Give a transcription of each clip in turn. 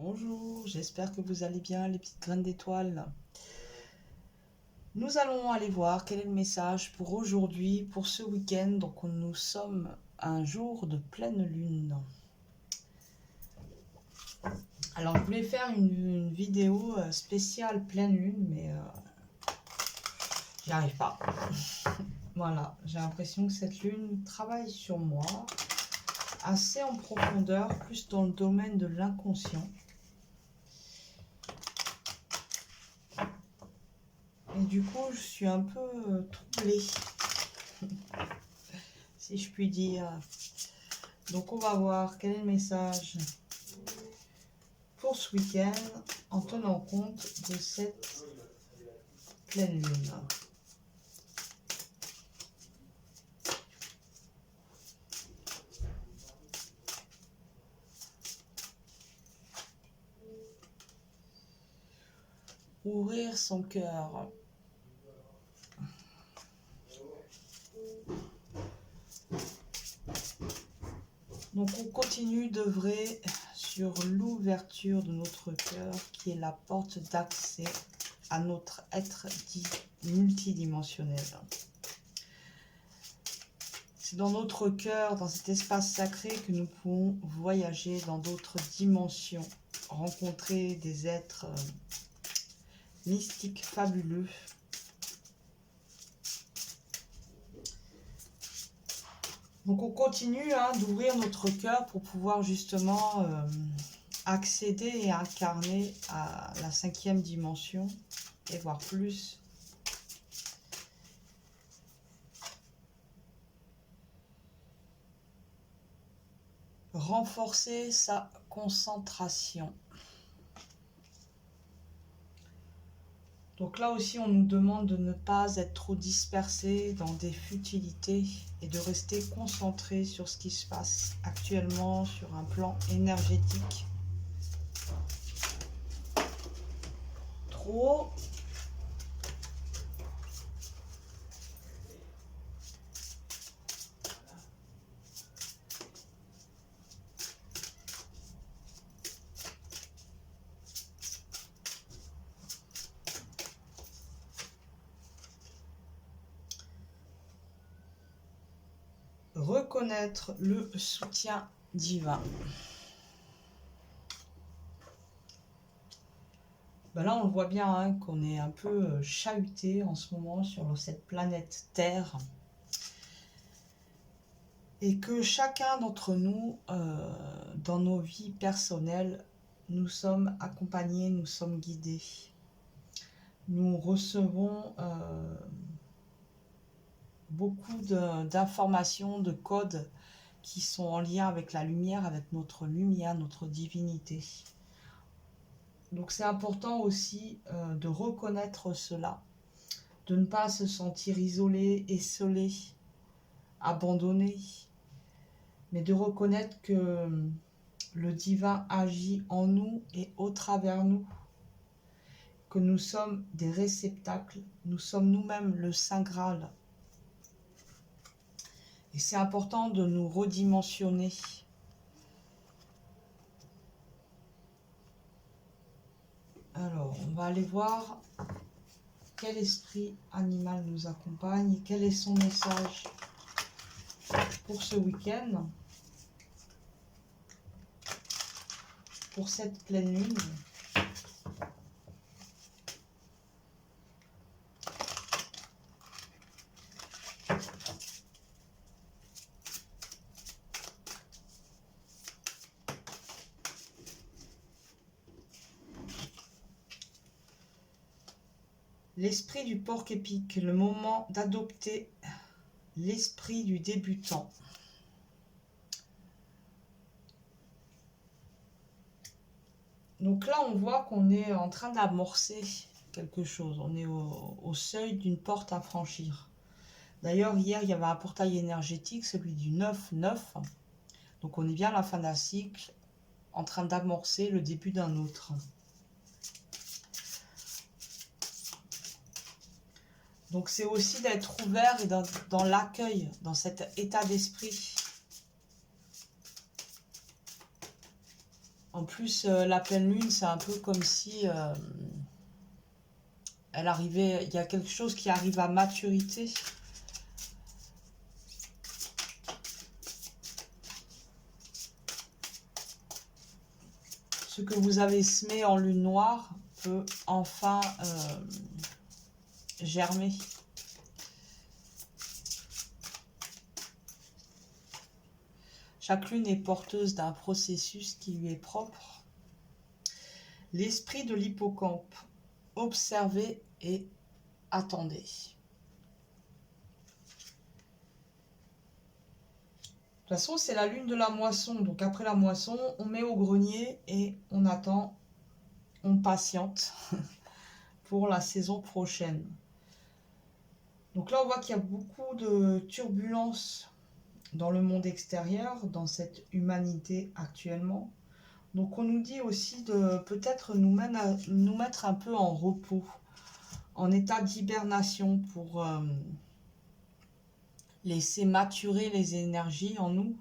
Bonjour, j'espère que vous allez bien les petites graines d'étoiles. Nous allons aller voir quel est le message pour aujourd'hui, pour ce week-end. Donc nous sommes un jour de pleine lune. Alors je voulais faire une vidéo spéciale pleine lune, mais j'y arrive pas. Voilà, j'ai l'impression que cette lune travaille sur moi, assez en profondeur, plus dans le domaine de l'inconscient. Et du coup, je suis un peu troublée, si je puis dire. Donc, on va voir quel est le message pour ce week-end en tenant compte de cette pleine lune. Ouvrir son cœur. Donc, on continue d'œuvrer sur l'ouverture de notre cœur qui est la porte d'accès à notre être dit multidimensionnel. C'est dans notre cœur, dans cet espace sacré, que nous pouvons voyager dans d'autres dimensions, rencontrer des êtres mystiques fabuleux. Donc on continue d'ouvrir notre cœur pour pouvoir justement accéder et incarner à la 5e dimension et voir plus. Renforcer sa concentration. Donc là aussi, on nous demande de ne pas être trop dispersé dans des futilités et de rester concentré sur ce qui se passe actuellement sur un plan énergétique. Trop. Reconnaître le soutien divin. Ben là, on le voit bien qu'on est un peu chahuté en ce moment sur cette planète Terre. Et que chacun d'entre nous, dans nos vies personnelles, nous sommes accompagnés, nous sommes guidés. Nous recevons beaucoup d'informations, de codes qui sont en lien avec la lumière, notre divinité. Donc c'est important aussi de reconnaître cela, de ne pas se sentir isolé, esseulé, abandonné, mais de reconnaître que le divin agit en nous et au travers nous, que nous sommes des réceptacles, nous sommes nous-mêmes le Saint Graal. Et c'est important de nous redimensionner. Alors, on va aller voir quel esprit animal nous accompagne et quel est son message pour ce week-end, pour cette pleine lune. L'esprit du porc-épic, le moment d'adopter l'esprit du débutant. Donc là, on voit qu'on est en train d'amorcer quelque chose. On est au seuil d'une porte à franchir. D'ailleurs, hier, il y avait un portail énergétique, celui du 9-9. Donc on est bien à la fin d'un cycle, en train d'amorcer le début d'un autre. Donc c'est aussi d'être ouvert et dans l'accueil, dans cet état d'esprit. En plus, la pleine lune, c'est un peu comme si elle arrivait, il y a quelque chose qui arrive à maturité. Ce que vous avez semé en lune noire peut enfin germer. Chaque lune est porteuse d'un processus qui lui est propre. L'esprit de l'hippocampe. Observez et attendez. De toute façon, c'est la lune de la moisson. Donc après la moisson, on met au grenier et on attend, on patiente pour la saison prochaine. Donc là, on voit qu'il y a beaucoup de turbulences dans le monde extérieur, dans cette humanité actuellement. Donc on nous dit aussi de peut-être nous mettre un peu en repos, en état d'hibernation pour laisser maturer les énergies en nous,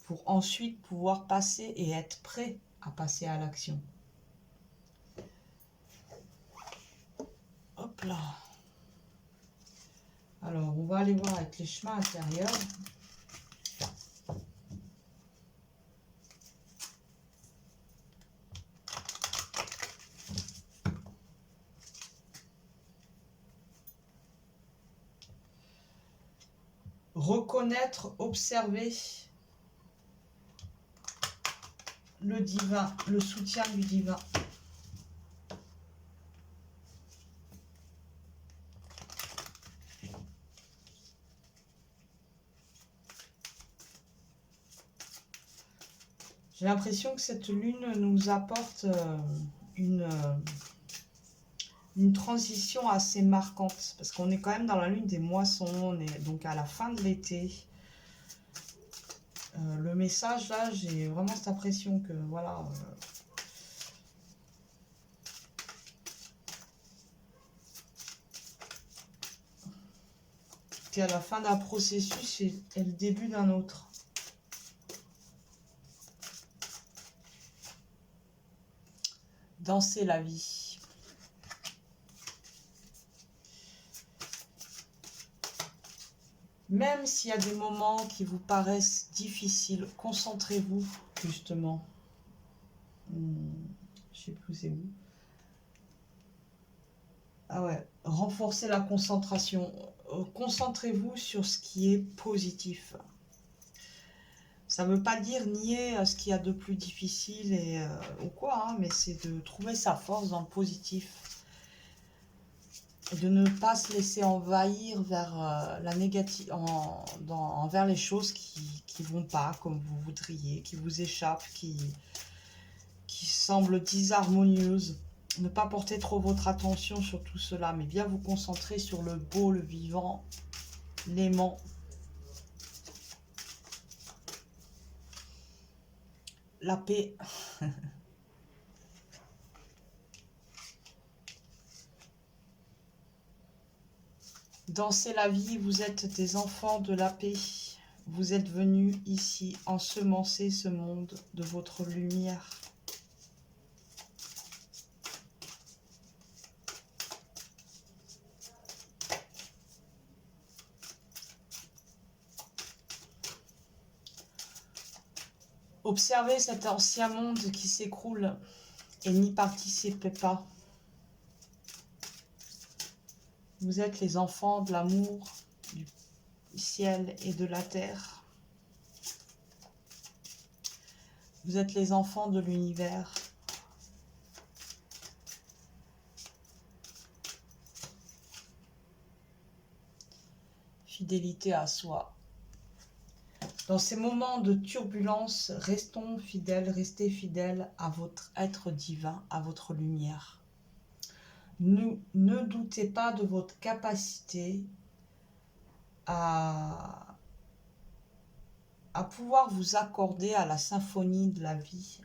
pour ensuite pouvoir passer et être prêt à passer à l'action. Hop là. Alors on va aller voir avec les chemins intérieurs. Reconnaître, observer le divin, le soutien du divin. J'ai l'impression que cette lune nous apporte une transition assez marquante, parce qu'on est quand même dans la lune des moissons, on est donc à la fin de l'été. Le message là, j'ai vraiment cette impression que voilà, t'es à la fin d'un processus et le début d'un autre. Danser la vie. Même s'il y a des moments qui vous paraissent difficiles, concentrez-vous justement. Je sais plus c'est où. Ah ouais, renforcez la concentration. Concentrez-vous sur ce qui est positif. Ça ne veut pas dire nier ce qu'il y a de plus difficile ou quoi, hein, mais c'est de trouver sa force dans le positif. De ne pas se laisser envahir vers la négative, envers les choses qui vont pas comme vous voudriez, qui vous échappent, qui semblent disharmonieuses. Ne pas porter trop votre attention sur tout cela, mais bien vous concentrer sur le beau, le vivant, l'aimant. La paix. Dansez la vie, vous êtes des enfants de la paix. Vous êtes venus ici ensemencer ce monde de votre lumière. Observez cet ancien monde qui s'écroule et n'y participez pas. Vous êtes les enfants de l'amour, du ciel et de la terre. Vous êtes les enfants de l'univers. Fidélité à soi. Dans ces moments de turbulence, restons fidèles, restez fidèles à votre être divin, à votre lumière. Ne doutez pas de votre capacité à pouvoir vous accorder à la symphonie de la vie.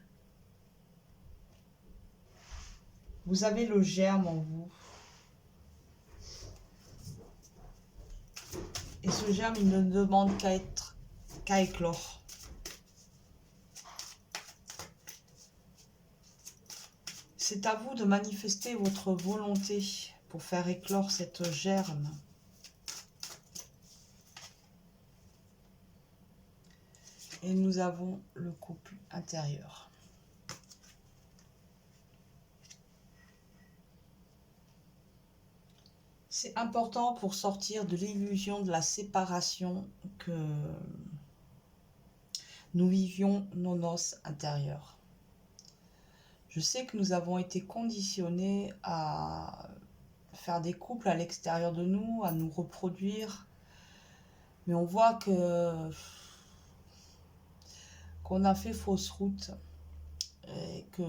Vous avez le germe en vous. Et ce germe, il ne demande qu'à éclore. C'est à vous de manifester votre volonté pour faire éclore cette germe. Et nous avons le couple intérieur. C'est important pour sortir de l'illusion de la séparation que nous vivions nos noces intérieures. Je sais que nous avons été conditionnés à faire des couples à l'extérieur de nous, à nous reproduire, mais on voit qu'on a fait fausse route et que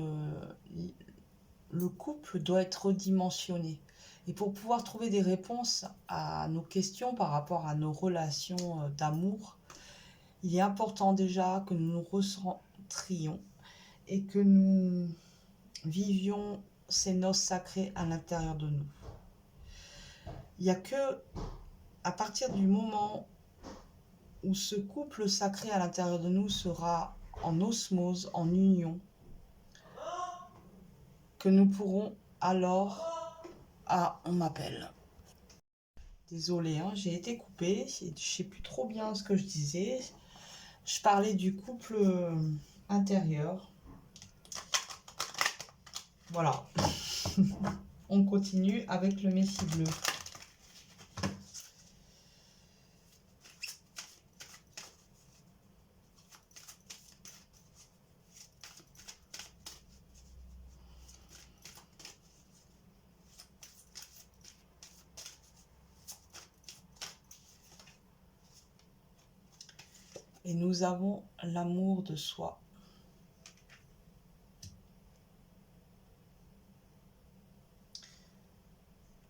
le couple doit être redimensionné. Et pour pouvoir trouver des réponses à nos questions par rapport à nos relations d'amour, il est important déjà que nous nous recentrions et que nous vivions ces noces sacrées à l'intérieur de nous. Il n'y a que à partir du moment où ce couple sacré à l'intérieur de nous sera en osmose, en union, que nous pourrons alors... Ah, on m'appelle. Désolée, hein, j'ai été coupée, je ne sais plus trop bien ce que je disais. Je parlais du couple intérieur. Voilà. On continue avec le Messie bleu. Et nous avons l'amour de soi.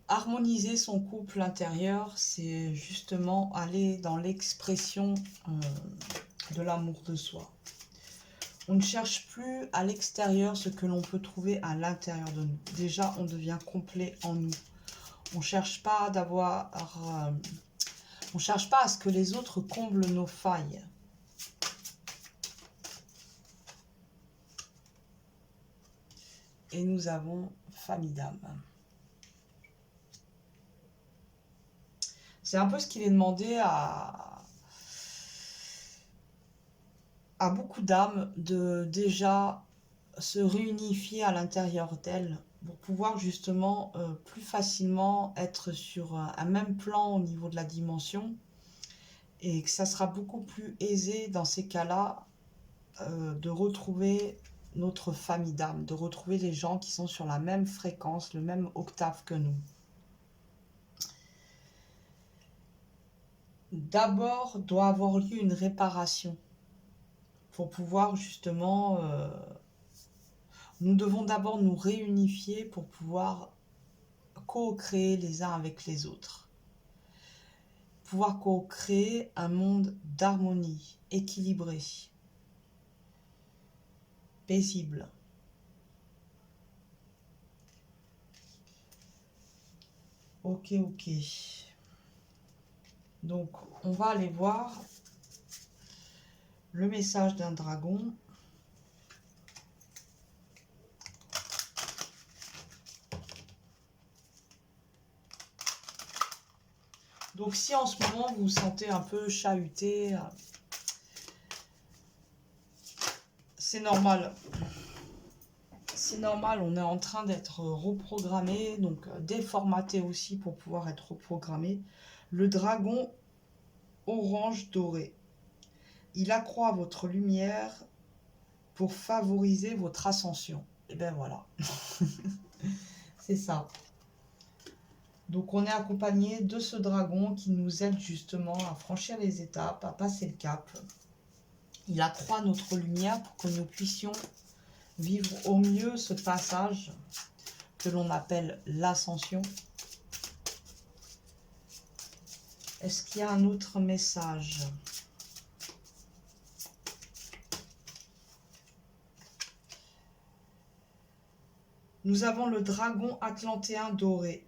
Harmoniser son couple intérieur, c'est justement aller dans l'expression de l'amour de soi. On ne cherche plus à l'extérieur ce que l'on peut trouver à l'intérieur de nous. Déjà, on devient complet en nous. On cherche pas on cherche pas à ce que les autres comblent nos failles. Et nous avons famille d'âme. C'est un peu ce qu'il est demandé à beaucoup d'âmes de déjà se réunifier à l'intérieur d'elles pour pouvoir justement plus facilement être sur un même plan au niveau de la dimension et que ça sera beaucoup plus aisé dans ces cas-là de retrouver notre famille d'âme, de retrouver les gens qui sont sur la même fréquence, le même octave que nous. D'abord, doit avoir lieu une réparation pour pouvoir justement... nous devons d'abord nous réunifier pour pouvoir co-créer les uns avec les autres. Pouvoir co-créer un monde d'harmonie, équilibré, paisible. Ok. Donc, on va aller voir le message d'un dragon. Donc, si en ce moment, vous vous sentez un peu chahuté, c'est normal. C'est normal, on est en train d'être reprogrammé, donc déformaté aussi pour pouvoir être reprogrammé. Le dragon orange doré. Il accroît votre lumière pour favoriser votre ascension. Et ben voilà. C'est ça. Donc on est accompagné de ce dragon qui nous aide justement à franchir les étapes, à passer le cap. Il accroît notre lumière pour que nous puissions vivre au mieux ce passage que l'on appelle l'ascension. Est-ce qu'il y a un autre message ? Nous avons le dragon atlantéen doré.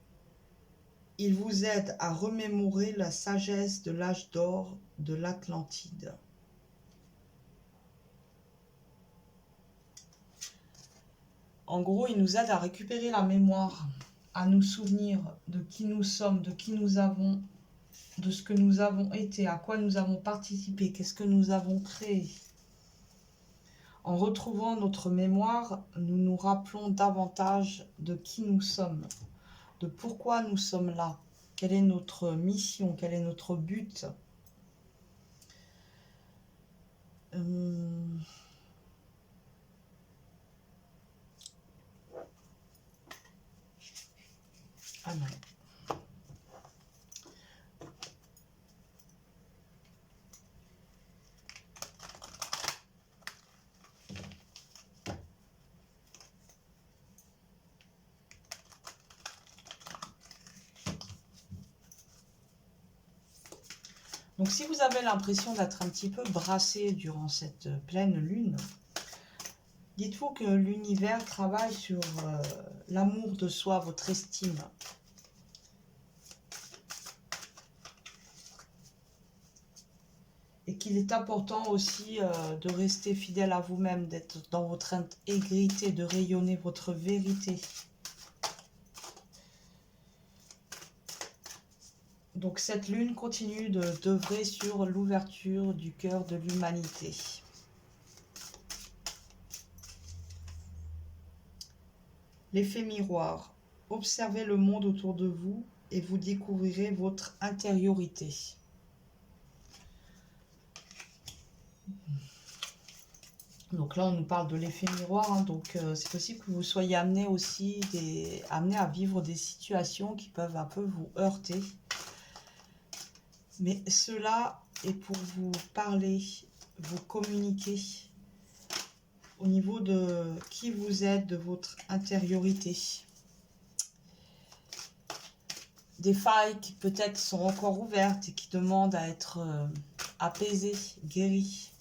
Il vous aide à remémorer la sagesse de l'âge d'or de l'Atlantide. En gros, il nous aide à récupérer la mémoire, à nous souvenir de qui nous sommes, de qui nous avons, de ce que nous avons été, à quoi nous avons participé, qu'est-ce que nous avons créé. En retrouvant notre mémoire, nous nous rappelons davantage de qui nous sommes, de pourquoi nous sommes là, quelle est notre mission, quel est notre but. Ah non. Donc si vous avez l'impression d'être un petit peu brassé durant cette pleine lune, dites-vous que l'univers travaille sur l'amour de soi, votre estime. Et qu'il est important aussi de rester fidèle à vous-même, d'être dans votre intégrité, de rayonner votre vérité. Donc cette lune continue d'œuvrer sur l'ouverture du cœur de l'humanité. L'effet miroir. Observez le monde autour de vous et vous découvrirez votre intériorité. Donc là, on nous parle de l'effet miroir, hein, donc c'est possible que vous soyez amené aussi amené à vivre des situations qui peuvent un peu vous heurter. Mais cela est pour vous parler, vous communiquer au niveau de qui vous êtes, de votre intériorité. Des failles qui peut-être sont encore ouvertes et qui demandent à être apaisées, guéries.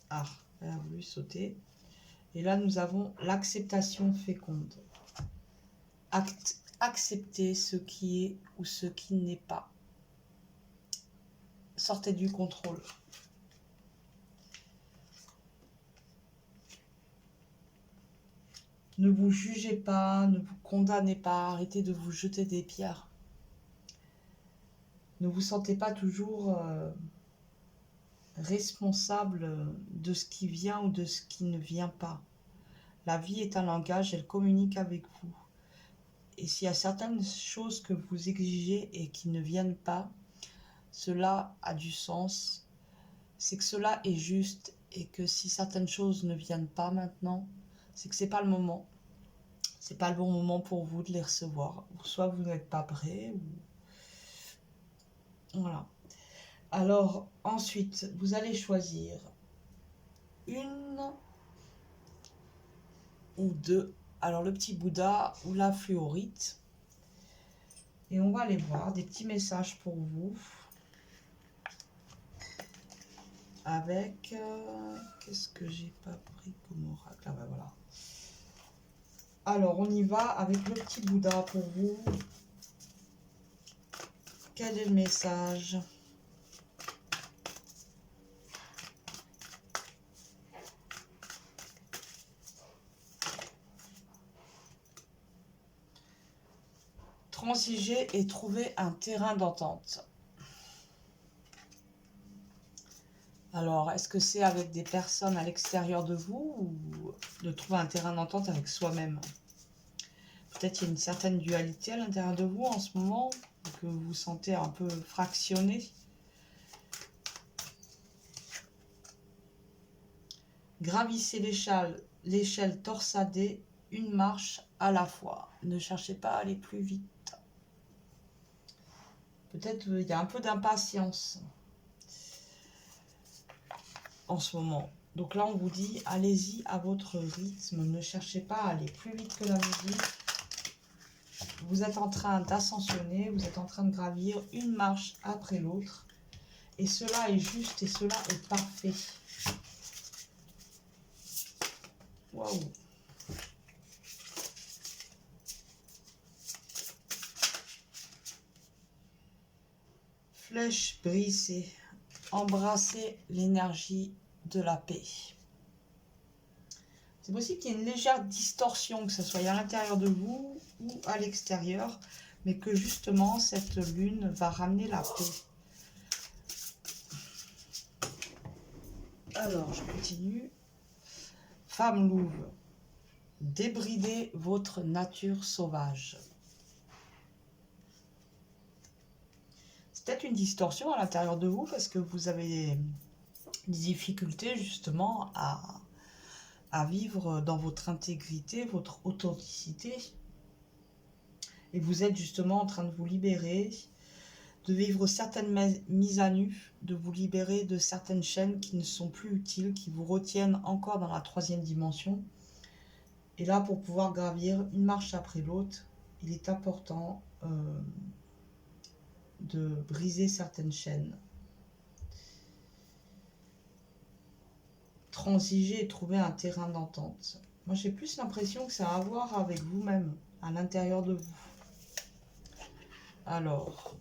Ah, elle a voulu sauter. Et là, nous avons l'acceptation féconde. Accepter ce qui est ou ce qui n'est pas. Sortez du contrôle. Ne vous jugez pas, ne vous condamnez pas, arrêtez de vous jeter des pierres. Ne vous sentez pas toujours responsable de ce qui vient ou de ce qui ne vient pas. La vie est un langage, elle communique avec vous. Et s'il y a certaines choses que vous exigez et qui ne viennent pas, cela a du sens. C'est que cela est juste et que si certaines choses ne viennent pas maintenant, c'est que c'est pas le moment. C'est pas le bon moment pour vous de les recevoir. Soit vous n'êtes pas prêt, ou... Voilà. Alors, ensuite, vous allez choisir une ou deux. Alors, le petit Bouddha ou la fluorite. Et on va aller voir des petits messages pour vous. Avec... qu'est-ce que j'ai pas pris comme oracle? Ah ben voilà. Alors, on y va avec le petit Bouddha pour vous. Quel est le message? Transiger et trouver un terrain d'entente. Alors, est-ce que c'est avec des personnes à l'extérieur de vous ou de trouver un terrain d'entente avec soi-même? Peut-être qu'il y a une certaine dualité à l'intérieur de vous en ce moment, que vous vous sentez un peu fractionné. Gravissez l'échelle torsadée, une marche à la fois. Ne cherchez pas à aller plus vite. Peut-être il y a un peu d'impatience en ce moment. Donc là, on vous dit, allez-y à votre rythme. Ne cherchez pas à aller plus vite que la musique. Vous êtes en train d'ascensionner, vous êtes en train de gravir une marche après l'autre. Et cela est juste et cela est parfait. Waouh! Flèche brisée. embrassez l'énergie de la paix. C'est possible qu'il y ait une légère distorsion, que ce soit à l'intérieur de vous ou à l'extérieur, mais que justement cette lune va ramener la paix. Alors, je continue. Femme louve, débridez votre nature sauvage. C'est peut-être une distorsion à l'intérieur de vous parce que vous avez des difficultés justement à vivre dans votre intégrité, votre authenticité. Et vous êtes justement en train de vous libérer, de vivre certaines mises à nu, de vous libérer de certaines chaînes qui ne sont plus utiles, qui vous retiennent encore dans la 3e dimension. Et là, pour pouvoir gravir une marche après l'autre, il est important de briser certaines chaînes. Transiger et trouver un terrain d'entente. Moi, j'ai plus l'impression que ça a à voir avec vous-même, à l'intérieur de vous. Alors,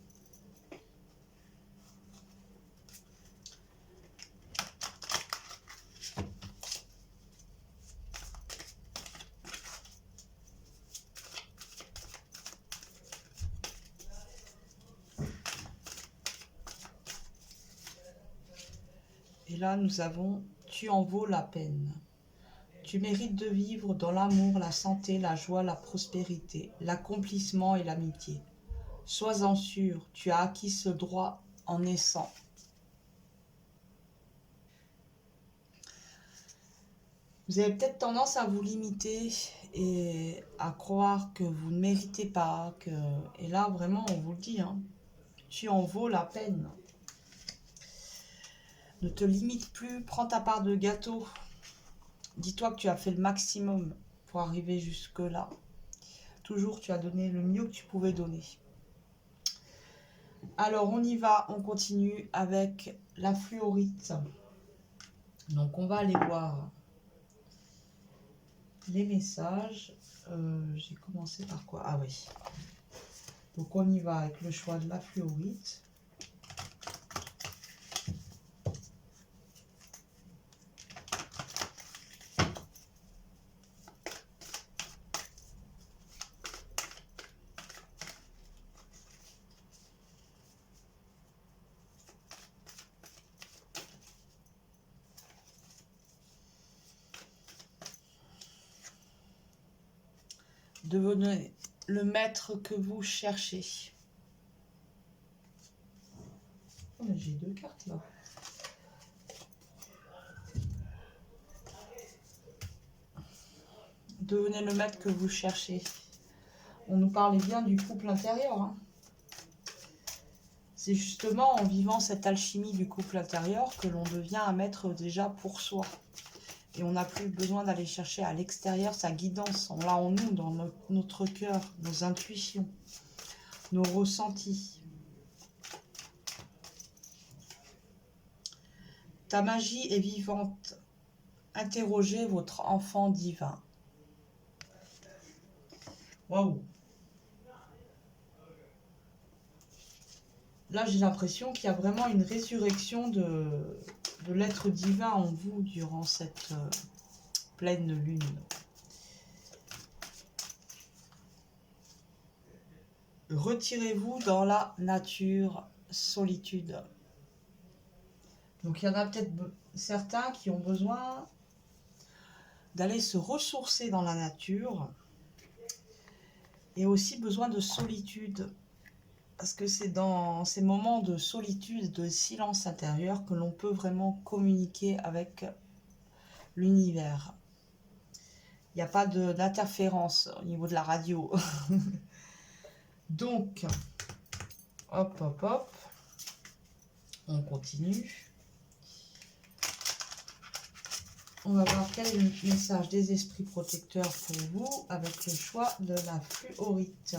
et là, nous avons « Tu en vaux la peine ». Tu mérites de vivre dans l'amour, la santé, la joie, la prospérité, l'accomplissement et l'amitié. Sois-en sûr, tu as acquis ce droit en naissant. Vous avez peut-être tendance à vous limiter et à croire que vous ne méritez pas. Et là, vraiment, on vous le dit, hein, tu en vaux la peine. Ne te limite plus, prends ta part de gâteau. Dis-toi que tu as fait le maximum pour arriver jusque-là. Toujours, tu as donné le mieux que tu pouvais donner. Alors, on y va, on continue avec la fluorite. Donc, on va aller voir les messages. J'ai commencé par quoi? Ah oui. Donc, on y va avec le choix de la fluorite. Devenez le maître que vous cherchez. Oh, j'ai 2 cartes là. Devenez le maître que vous cherchez. On nous parlait bien du couple intérieur. Hein. C'est justement en vivant cette alchimie du couple intérieur que l'on devient un maître déjà pour soi. Et on n'a plus besoin d'aller chercher à l'extérieur sa guidance. On l'a en nous, dans notre cœur, nos intuitions, nos ressentis. Ta magie est vivante. Interrogez votre enfant divin. Waouh! Là, j'ai l'impression qu'il y a vraiment une résurrection de l'être divin en vous durant cette pleine lune. Retirez-vous dans la nature, solitude. Donc, il y en a peut-être certains qui ont besoin d'aller se ressourcer dans la nature et aussi besoin de solitude. Parce que c'est dans ces moments de solitude, de silence intérieur que l'on peut vraiment communiquer avec l'univers. Il n'y a pas d'interférence au niveau de la radio. Donc, hop, hop, hop. On continue. On va voir quel est le message des esprits protecteurs pour vous avec le choix de la fluorite.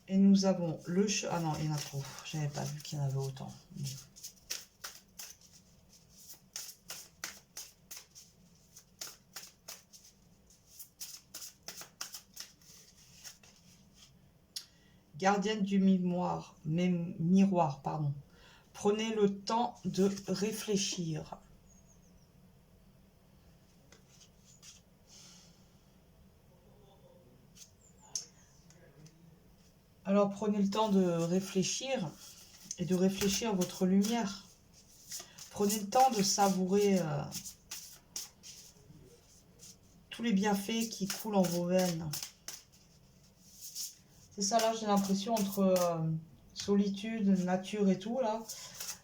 Et nous avons le... Ah non, il y en a trop. J'avais pas vu qu'il y en avait autant. gardienne du miroir, pardon. Prenez le temps de réfléchir. Alors prenez le temps de réfléchir et de réfléchir votre lumière. Prenez le temps de savourer tous les bienfaits qui coulent en vos veines. C'est ça là, j'ai l'impression entre solitude, nature et tout là,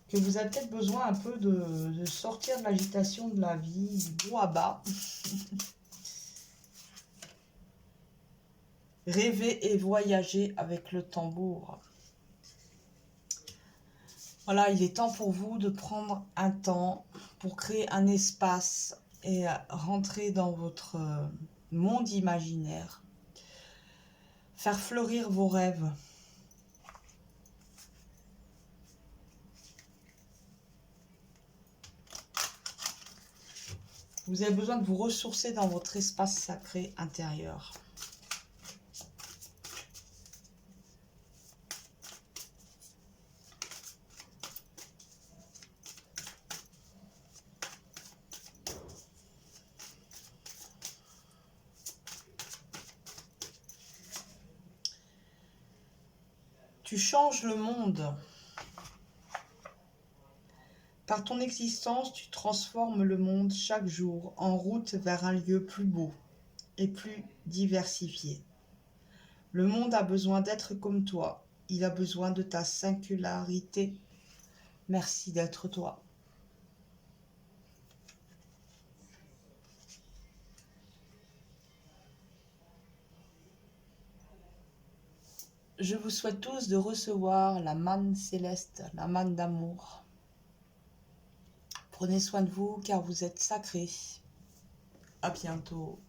que vous avez peut-être besoin un peu de sortir de l'agitation de la vie, du haut à bas. Rêver et voyager avec le tambour. Voilà, il est temps pour vous de prendre un temps pour créer un espace et rentrer dans votre monde imaginaire. Faire fleurir vos rêves. Vous avez besoin de vous ressourcer dans votre espace sacré intérieur. Tu changes le monde. Par ton existence, tu transformes le monde chaque jour en route vers un lieu plus beau et plus diversifié. Le monde a besoin d'être comme toi. Il a besoin de ta singularité. Merci d'être toi. Je vous souhaite tous de recevoir la manne céleste, la manne d'amour. Prenez soin de vous car vous êtes sacrés. À bientôt.